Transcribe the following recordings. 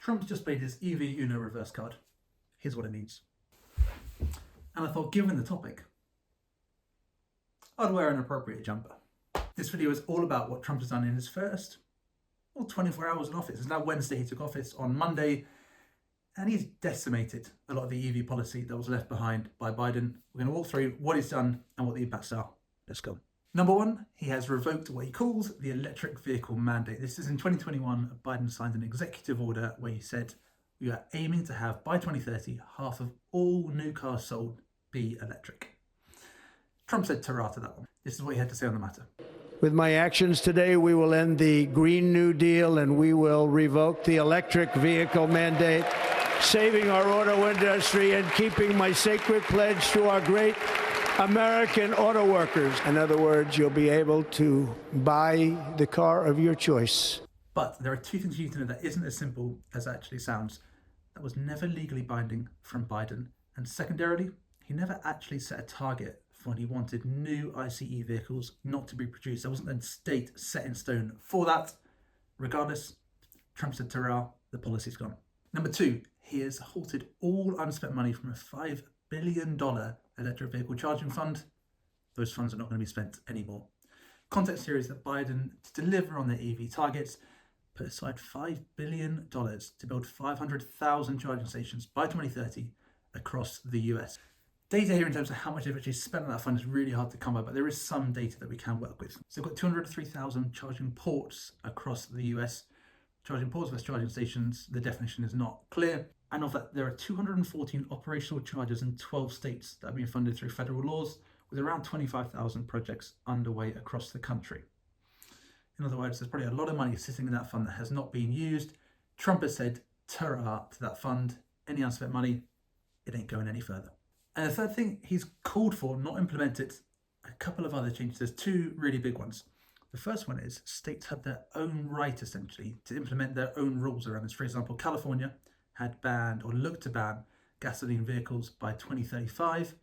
Trump's just played his EV Uno reverse card. Here's what it means. And I thought, given the topic, I'd wear an appropriate jumper. This video is all about what Trump has done in his first 24 hours in office. It's now Wednesday, he took office on Monday, and he's decimated a lot of the EV policy that was left behind by Biden. We're going to walk through what he's done and what the impacts are. Let's go. Number one, he has revoked what he calls the electric vehicle mandate. This is in 2021, Biden signed an executive order where he said, we are aiming to have by 2030, half of all new cars sold be electric. Trump said ta-ra to that one. This is what he had to say on the matter. With my actions today, we will end the Green New Deal and we will revoke the electric vehicle mandate, saving our auto industry and keeping my sacred pledge to our great American auto workers. In other words, you'll be able to buy the car of your choice. But there are two things you need to know that isn't as simple as it actually sounds. That was never legally binding from Biden. And secondarily, he never actually set a target for when he wanted new ICE vehicles not to be produced. There wasn't a date set in stone for that. Regardless, Trump said ta-ra, the policy's gone. Number two, he has halted all unspent money from a $5 billion electric vehicle charging fund. Those funds are not going to be spent anymore. Context here is that Biden, to deliver on their EV targets, put aside $5 billion to build 500,000 charging stations by 2030 across the US. Data here in terms of how much they've actually spent on that fund is really hard to come by, but there is some data that we can work with. So they've got 203,000 charging ports across the US. Charging ports versus charging stations, the definition is not clear. And of that, there are 214 operational chargers in 12 states that have been funded through federal laws, with around 25,000 projects underway across the country. In other words, there's probably a lot of money sitting in that fund that has not been used. Trump has said, ta-ra to that fund. Any unspent money, it ain't going any further. And the third thing he's called for, not implemented, a couple of other changes. There's two really big ones. The first one is states have their own right, essentially, to implement their own rules around this. For example, California had banned or looked to ban gasoline vehicles by 2035.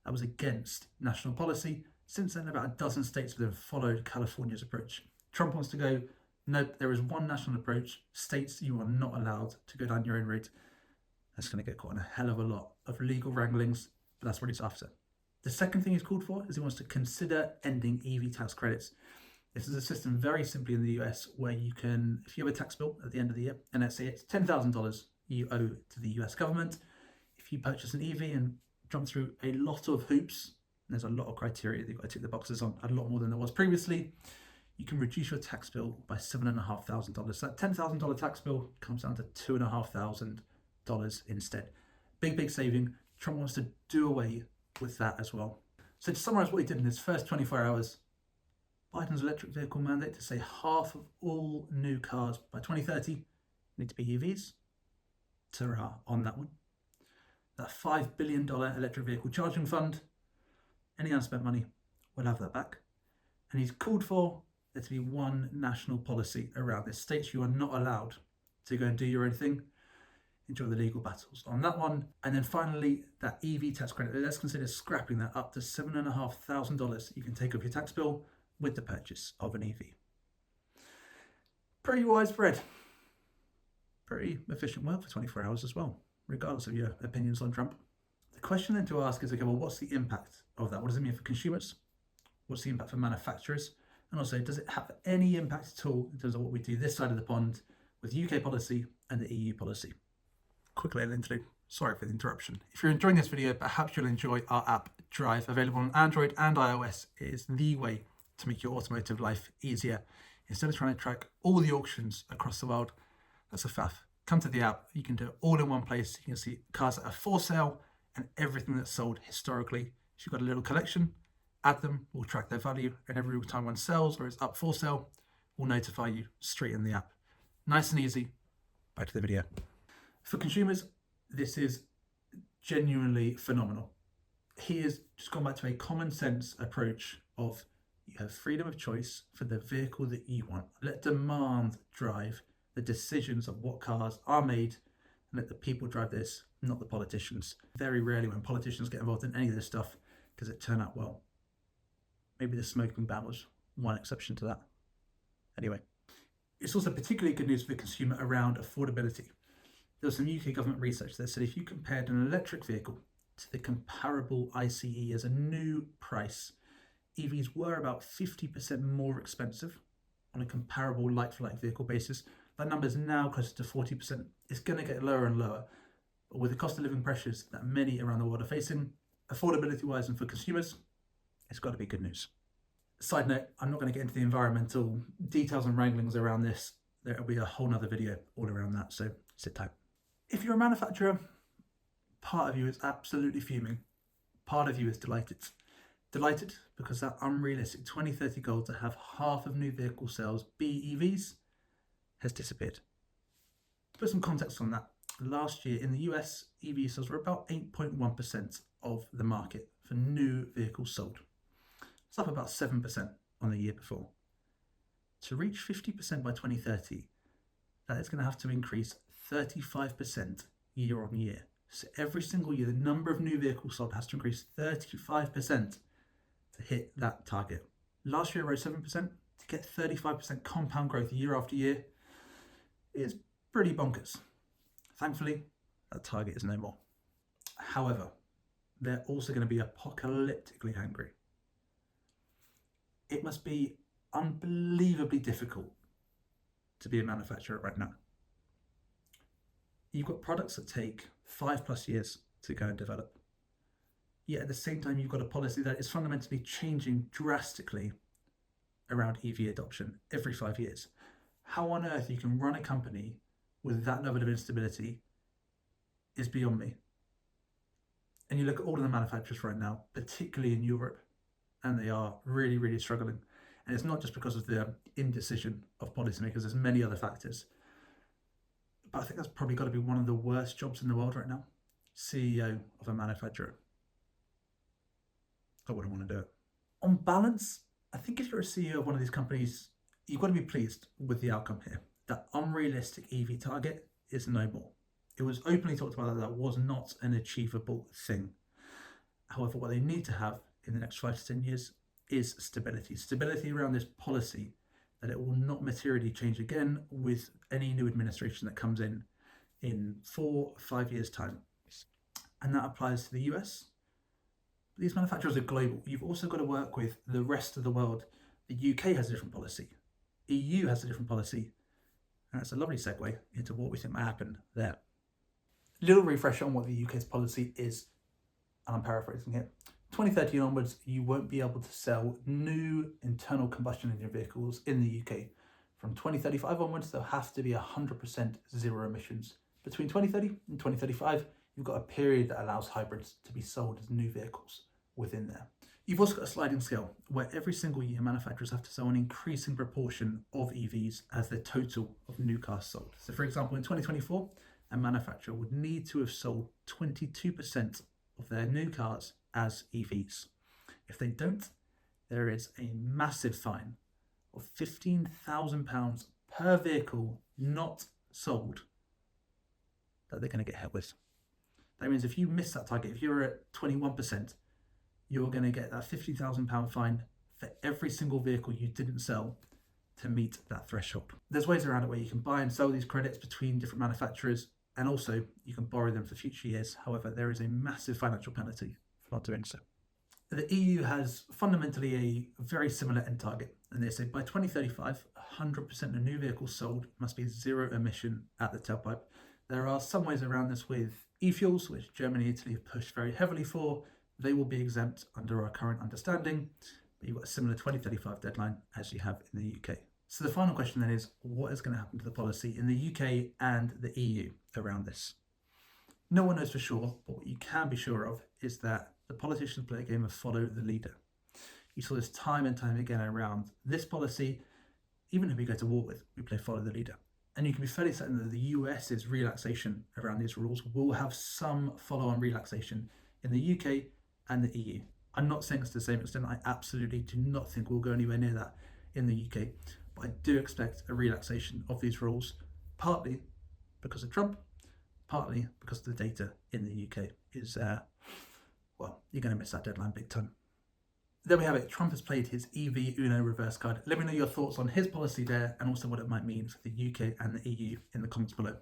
That was against national policy. Since then, about a dozen states have followed California's approach. Trump wants to go, nope, there is one national approach. States, you are not allowed to go down your own route. That's going to get caught in a hell of a lot of legal wranglings, but that's what he's after. The second thing he's called for is he wants to consider ending EV tax credits. This is a system very simply in the US where you can, if you have a tax bill at the end of the year, and let's say it's $10,000 you owe to the US government, if you purchase an EV and jump through a lot of hoops, and there's a lot of criteria that you've got to tick the boxes on, a lot more than there was previously, you can reduce your tax bill by $7,500. So that $10,000 tax bill comes down to $2,500 instead. Big saving. Trump wants to do away with that as well. So to summarize what he did in his first 24 hours, Biden's electric vehicle mandate to say half of all new cars by 2030 need to be EVs. Ta-ra on that one. That $5 billion electric vehicle charging fund, any unspent money, we'll have that back. And he's called for there to be one national policy around this. States, you are not allowed to go and do your own thing. Enjoy the legal battles on that one. And then finally, that EV tax credit, let's consider scrapping that up to $7,500 you can take off your tax bill with the purchase of an EV. Pretty widespread. Pretty efficient work for 24 hours as well, regardless of your opinions on Trump. The question then to ask is, okay, well, what's the impact of that? What does it mean for consumers? What's the impact for manufacturers? And also, does it have any impact at all in terms of what we do this side of the pond with UK policy and the EU policy? Quick little interlude. Sorry for the interruption. If you're enjoying this video, perhaps you'll enjoy our app Drive, available on Android and iOS. It is the way to make your automotive life easier. Instead of trying to track all the auctions across the world, that's a faff. Come to the app, you can do it all in one place. You can see cars that are for sale and everything that's sold historically. If you've got a little collection, add them, we'll track their value, and every time one sells or is up for sale, we'll notify you straight in the app. Nice and easy. Back to the video. For consumers, this is genuinely phenomenal. He has just gone back to a common sense approach of you have freedom of choice for the vehicle that you want. Let demand drive the decisions of what cars are made, and let the people drive this, not the politicians. Very rarely when politicians get involved in any of this stuff does it turn out well. Maybe the smoking ban was one exception to that. Anyway, It's also particularly good news for the consumer around affordability. There was some UK government research that said if you compared an electric vehicle to the comparable ICE as a new price, EVs were about 50% more expensive on a comparable like-for-like vehicle basis. That number is now closer to 40%. It's going to get lower and lower. But with the cost of living pressures that many around the world are facing, affordability-wise and for consumers, it's got to be good news. Side note, I'm not going to get into the environmental details and wranglings around this. There will be a whole nother video all around that, so sit tight. If you're a manufacturer, part of you is absolutely fuming. Part of you is delighted. Delighted because that unrealistic 2030 goal to have half of new vehicle sales be EVs has disappeared. To put some context on that, last year in the US, EV sales were about 8.1% of the market for new vehicles sold. It's up about 7% on the year before. To reach 50% by 2030, that is going to have to increase 35% year on year. So every single year, the number of new vehicles sold has to increase 35% to hit that target. Last year it rose 7%. To get 35% compound growth year after year is pretty bonkers. Thankfully, that target is no more. However, they're also going to be apocalyptically hungry. It must be unbelievably difficult to be a manufacturer right now. You've got products that take 5+ years to go and develop. Yet at the same time, you've got a policy that is fundamentally changing drastically around EV adoption every 5 years. How on earth you can run a company with that level of instability is beyond me. And you look at all of the manufacturers right now, particularly in Europe, and they are really, really struggling. And it's not just because of the indecision of policymakers, there's many other factors. But I think that's probably got to be one of the worst jobs in the world right now. CEO of a manufacturer. I wouldn't want to do it. On balance, I think if you're a CEO of one of these companies, you've got to be pleased with the outcome here. That unrealistic EV target is no more. It was openly talked about that was not an achievable thing. However, what they need to have in the next 5 to 10 years is stability. Stability around this policy, that it will not materially change again with any new administration that comes in 4 or 5 years' time. And that applies to the US. These manufacturers are global. You've also got to work with the rest of the world. The UK has a different policy. EU has a different policy. And that's a lovely segue into what we think might happen there. Little refresher on what the UK's policy is, and I'm paraphrasing it. 2030 onwards, you won't be able to sell new internal combustion engine vehicles in the UK. From 2035 onwards, there'll have to be 100% zero emissions. Between 2030 and 2035, you've got a period that allows hybrids to be sold as new vehicles within there. You've also got a sliding scale where every single year manufacturers have to sell an increasing proportion of EVs as their total of new cars sold. So for example, in 2024, a manufacturer would need to have sold 22% of their new cars as EVs. If they don't, there is a massive fine of £15,000 per vehicle not sold that they're going to get hit with. That means if you miss that target, if you're at 21%, you're going to get that £50,000 fine for every single vehicle you didn't sell to meet that threshold. There's ways around it where you can buy and sell these credits between different manufacturers, and also you can borrow them for future years. However, there is a massive financial penalty for not doing so. The EU has fundamentally a very similar end target, and they say by 2035, 100% of new vehicles sold must be zero emission at the tailpipe. There are some ways around this with e-fuels, which Germany and Italy have pushed very heavily for. They will be exempt under our current understanding, but you've got a similar 2035 deadline as you have in the UK. So the final question then is, what is going to happen to the policy in the UK and the EU around this? No one knows for sure, but what you can be sure of is that the politicians play a game of follow the leader. You saw this time and time again around this policy. Even if we go to war with, we play follow the leader. And you can be fairly certain that the US's relaxation around these rules will have some follow-on relaxation in the UK and the EU. I'm not saying it's to the same extent. I absolutely do not think we'll go anywhere near that in the UK. But I do expect a relaxation of these rules, partly because of Trump, partly because the data in the UK is, well, you're going to miss that deadline big time. there we have it. Trump has played his EV Uno reverse card. Let me know your thoughts on his policy there and also what it might mean for the UK and the EU in the comments below.